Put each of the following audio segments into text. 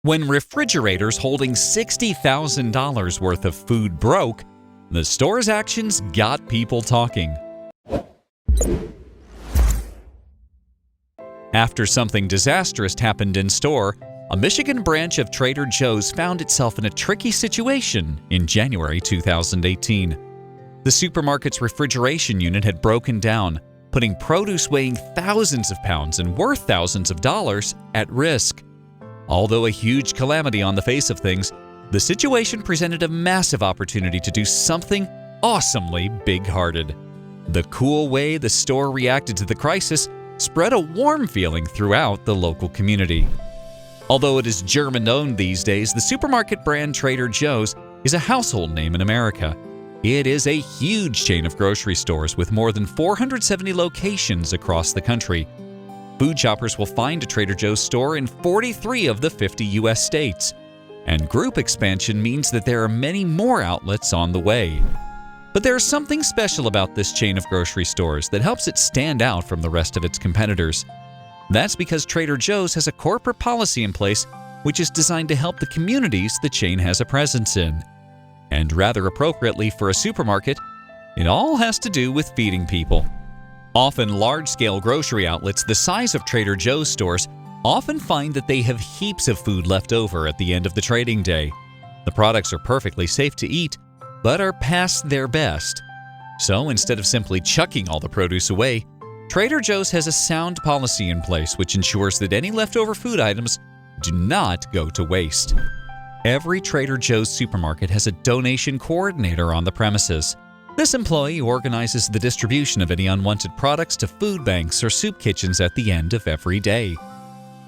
When refrigerators holding $60,000 worth of food broke, the store's actions got people talking. After something disastrous happened in store, a Michigan branch of Trader Joe's found itself in a tricky situation in January 2018. The supermarket's refrigeration unit had broken down, putting produce weighing thousands of pounds and worth thousands of dollars at risk. Although a huge calamity on the face of things, the situation presented a massive opportunity to do something awesomely big-hearted. The cool way the store reacted to the crisis spread a warm feeling throughout the local community. Although it is German-owned these days, the supermarket brand Trader Joe's is a household name in America. It is a huge chain of grocery stores with more than 470 locations across the country. Food shoppers will find a Trader Joe's store in 43 of the 50 U.S. states. And group expansion means that there are many more outlets on the way. But there's something special about this chain of grocery stores that helps it stand out from the rest of its competitors. That's because Trader Joe's has a corporate policy in place which is designed to help the communities the chain has a presence in. And rather appropriately for a supermarket, it all has to do with feeding people. Often large-scale grocery outlets the size of Trader Joe's stores often find that they have heaps of food left over at the end of the trading day. The products are perfectly safe to eat, but are past their best. So instead of simply chucking all the produce away, Trader Joe's has a sound policy in place which ensures that any leftover food items do not go to waste. Every Trader Joe's supermarket has a donation coordinator on the premises. This employee organizes the distribution of any unwanted products to food banks or soup kitchens at the end of every day.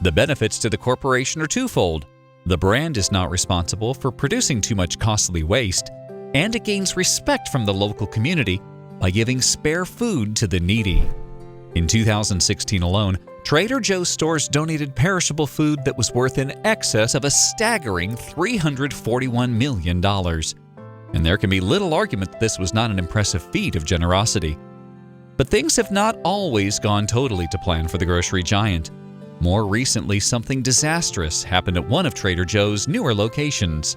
The benefits to the corporation are twofold. The brand is not responsible for producing too much costly waste, and it gains respect from the local community by giving spare food to the needy. In 2016 alone, Trader Joe's stores donated perishable food that was worth in excess of a staggering $341 million. And there can be little argument that this was not an impressive feat of generosity. But things have not always gone totally to plan for the grocery giant. More recently, something disastrous happened at one of Trader Joe's newer locations.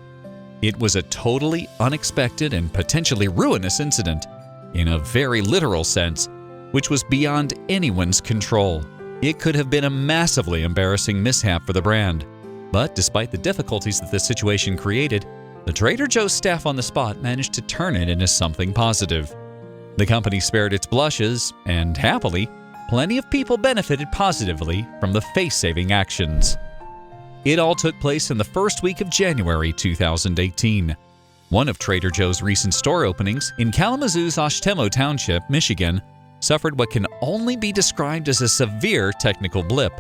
It was a totally unexpected and potentially ruinous incident, in a very literal sense, which was beyond anyone's control. It could have been a massively embarrassing mishap for the brand. But despite the difficulties that this situation created, the Trader Joe's staff on the spot managed to turn it into something positive. The company spared its blushes, and happily, plenty of people benefited positively from the face-saving actions. It all took place in the first week of January 2018. One of Trader Joe's recent store openings in Kalamazoo's Oshtemo Township, Michigan, suffered what can only be described as a severe technical blip.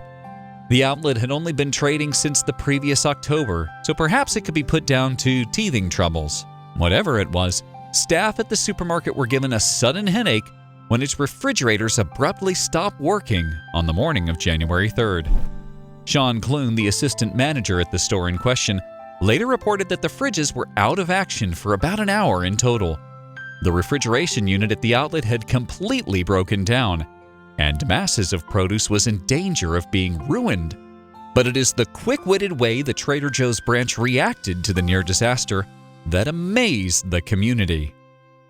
The outlet had only been trading since the previous October, so perhaps it could be put down to teething troubles. Whatever it was, staff at the supermarket were given a sudden headache when its refrigerators abruptly stopped working on the morning of January 3rd. Sean Clune, the assistant manager at the store in question, later reported that the fridges were out of action for about an hour in total. The refrigeration unit at the outlet had completely broken down, and masses of produce was in danger of being ruined. But it is the quick-witted way the Trader Joe's branch reacted to the near disaster that amazed the community.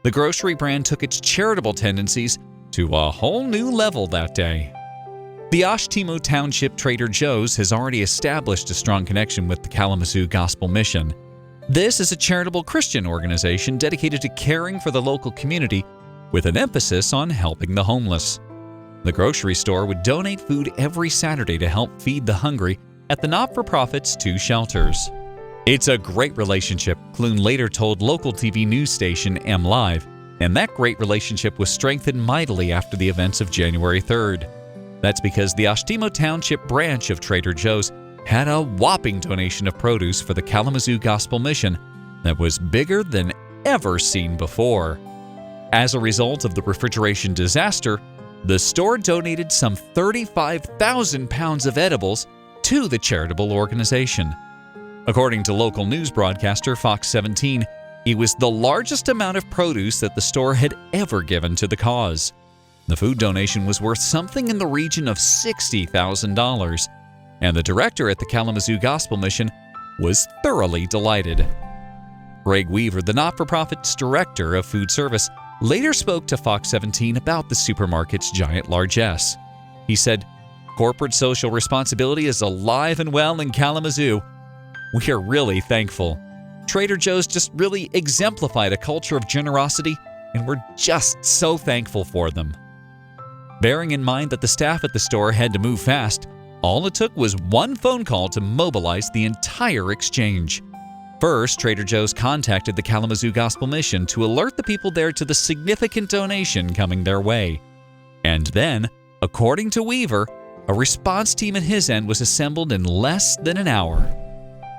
The grocery brand took its charitable tendencies to a whole new level that day. The Oshtemo Township Trader Joe's has already established a strong connection with the Kalamazoo Gospel Mission. This is a charitable Christian organization dedicated to caring for the local community with an emphasis on helping the homeless. The grocery store would donate food every Saturday to help feed the hungry at the not-for-profit's two shelters. It's a great relationship, Clune later told local TV news station MLive, and that great relationship was strengthened mightily after the events of January 3rd. That's because the Oshtemo Township branch of Trader Joe's had a whopping donation of produce for the Kalamazoo Gospel Mission that was bigger than ever seen before. As a result of the refrigeration disaster, the store donated some 35,000 pounds of edibles to the charitable organization. According to local news broadcaster Fox 17, it was the largest amount of produce that the store had ever given to the cause. The food donation was worth something in the region of $60,000, and the director at the Kalamazoo Gospel Mission was thoroughly delighted. Greg Weaver, the not-for-profit's director of food service, later spoke to Fox 17 about the supermarket's giant largesse. He said, "Corporate social responsibility is alive and well in Kalamazoo. We are really thankful. Trader Joe's just really exemplified a culture of generosity, and we're just so thankful for them." Bearing in mind that the staff at the store had to move fast, all it took was one phone call to mobilize the entire exchange. First, Trader Joe's contacted the Kalamazoo Gospel Mission to alert the people there to the significant donation coming their way. And then, according to Weaver, a response team at his end was assembled in less than an hour.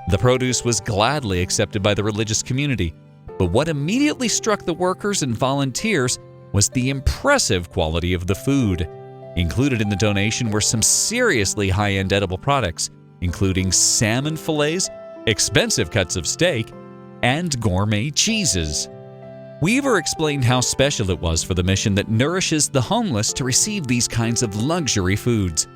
The produce was gladly accepted by the religious community, but what immediately struck the workers and volunteers was the impressive quality of the food. Included in the donation were some seriously high-end edible products, including salmon fillets, expensive cuts of steak, and gourmet cheeses. Weaver explained how special it was for the mission that nourishes the homeless to receive these kinds of luxury foods.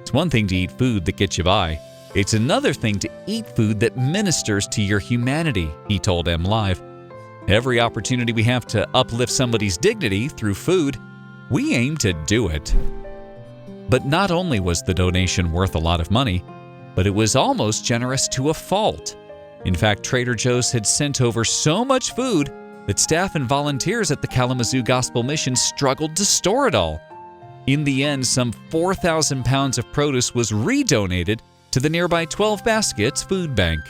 It's one thing to eat food that gets you by. It's another thing to eat food that ministers to your humanity, he told MLive. Every opportunity we have to uplift somebody's dignity through food, we aim to do it. But not only was the donation worth a lot of money, but it was almost generous to a fault. In fact, Trader Joe's had sent over so much food that staff and volunteers at the Kalamazoo Gospel Mission struggled to store it all. In the end, some 4,000 pounds of produce was redonated to the nearby 12 Baskets food bank.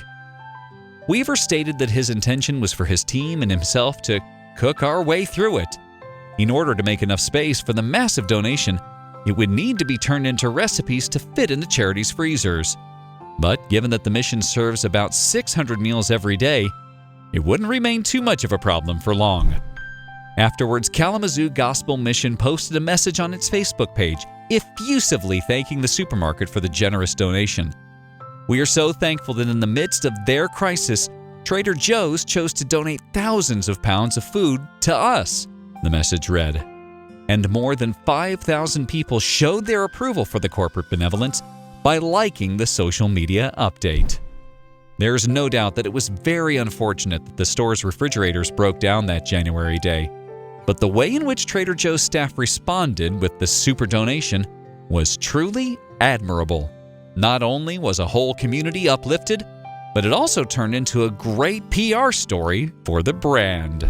Weaver stated that his intention was for his team and himself to cook our way through it. In order to make enough space for the massive donation, it would need to be turned into recipes to fit in the charity's freezers. But given that the mission serves about 600 meals every day, it wouldn't remain too much of a problem for long. Afterwards, Kalamazoo Gospel Mission posted a message on its Facebook page, effusively thanking the supermarket for the generous donation. "We are so thankful that in the midst of their crisis, Trader Joe's chose to donate thousands of pounds of food to us," the message read. And more than 5,000 people showed their approval for the corporate benevolence by liking the social media update. There's no doubt that it was very unfortunate that the store's refrigerators broke down that January day, but the way in which Trader Joe's staff responded with the super donation was truly admirable. Not only was a whole community uplifted, but it also turned into a great PR story for the brand.